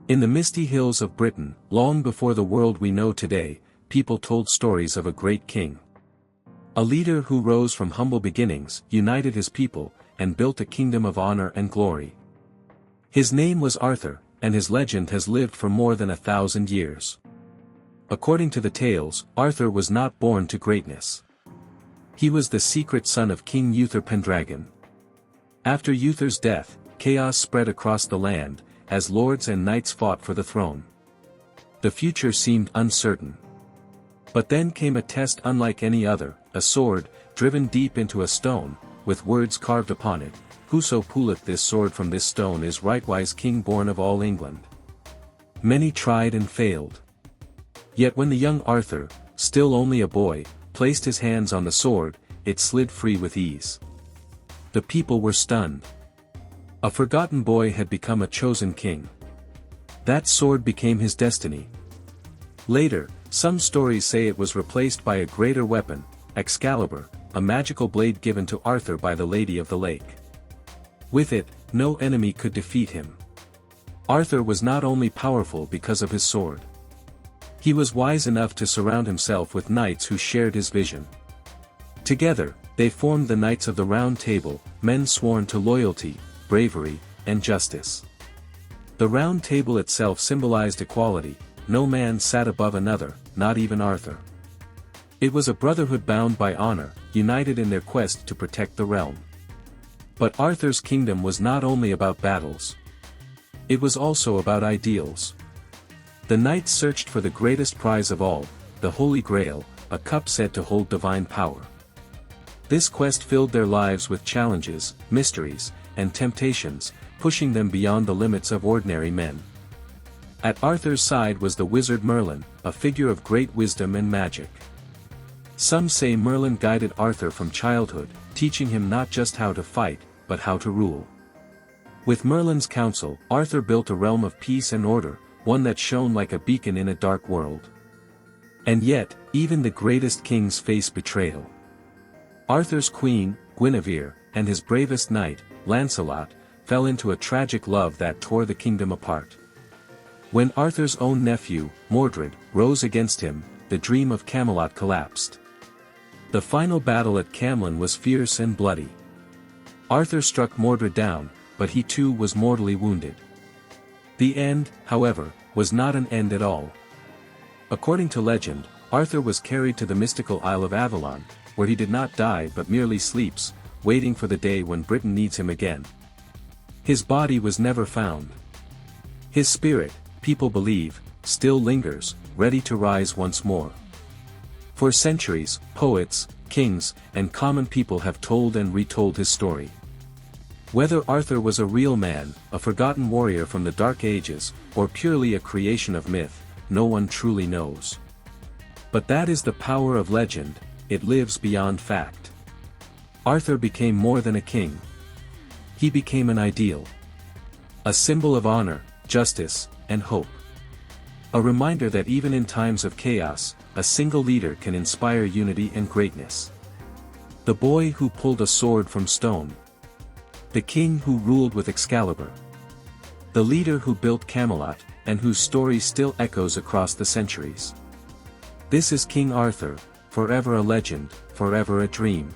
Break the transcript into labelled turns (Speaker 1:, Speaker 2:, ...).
Speaker 1: In the misty hills of Britain, long before the world we know today, people told stories of a great king. A leader who rose from humble beginnings, united his people, and built a kingdom of honor and glory. His name was Arthur, and his legend has lived for more than 1,000 years. According to the tales, Arthur was not born to greatness. He was the secret son of King Uther Pendragon. After Uther's death, chaos spread across the land, as lords and knights fought for the throne. The future seemed uncertain. But then came a test unlike any other, a sword, driven deep into a stone, with words carved upon it, "Whoso pulleth this sword from this stone is rightwise king born of all England." Many tried and failed. Yet when the young Arthur, still only a boy, placed his hands on the sword, it slid free with ease. The people were stunned. A forgotten boy had become a chosen king. That sword became his destiny. Later, some stories say it was replaced by a greater weapon, Excalibur, a magical blade given to Arthur by the Lady of the Lake. With it, no enemy could defeat him. Arthur was not only powerful because of his sword. He was wise enough to surround himself with knights who shared his vision. Together, they formed the Knights of the Round Table, men sworn to loyalty, bravery, and justice. The Round Table itself symbolized equality. No man sat above another, not even Arthur. It was a brotherhood bound by honor, united in their quest to protect the realm. But Arthur's kingdom was not only about battles. It was also about ideals. The knights searched for the greatest prize of all, the Holy Grail, a cup said to hold divine power. This quest filled their lives with challenges, mysteries, and temptations, pushing them beyond the limits of ordinary men. At Arthur's side was the wizard Merlin, a figure of great wisdom and magic. Some say Merlin guided Arthur from childhood, teaching him not just how to fight, but how to rule. With Merlin's counsel, Arthur built a realm of peace and order, one that shone like a beacon in a dark world. And yet, even the greatest kings face betrayal. Arthur's queen, Guinevere, and his bravest knight, Lancelot, fell into a tragic love that tore the kingdom apart. When Arthur's own nephew, Mordred, rose against him, the dream of Camelot collapsed. The final battle at Camlan was fierce and bloody. Arthur struck Mordred down, but he too was mortally wounded. The end, however, was not an end at all. According to legend, Arthur was carried to the mystical Isle of Avalon, where he did not die but merely sleeps, waiting for the day when Britain needs him again. His body was never found. His spirit, people believe, still lingers, ready to rise once more. For centuries, poets, kings, and common people have told and retold his story. Whether Arthur was a real man, a forgotten warrior from the Dark Ages, or purely a creation of myth, no one truly knows. But that is the power of legend, it lives beyond fact. Arthur became more than a king. He became an ideal. A symbol of honor, justice, and hope. A reminder that even in times of chaos, a single leader can inspire unity and greatness. The boy who pulled a sword from stone. The king who ruled with Excalibur. The leader who built Camelot, and whose story still echoes across the centuries. This is King Arthur, forever a legend, forever a dream.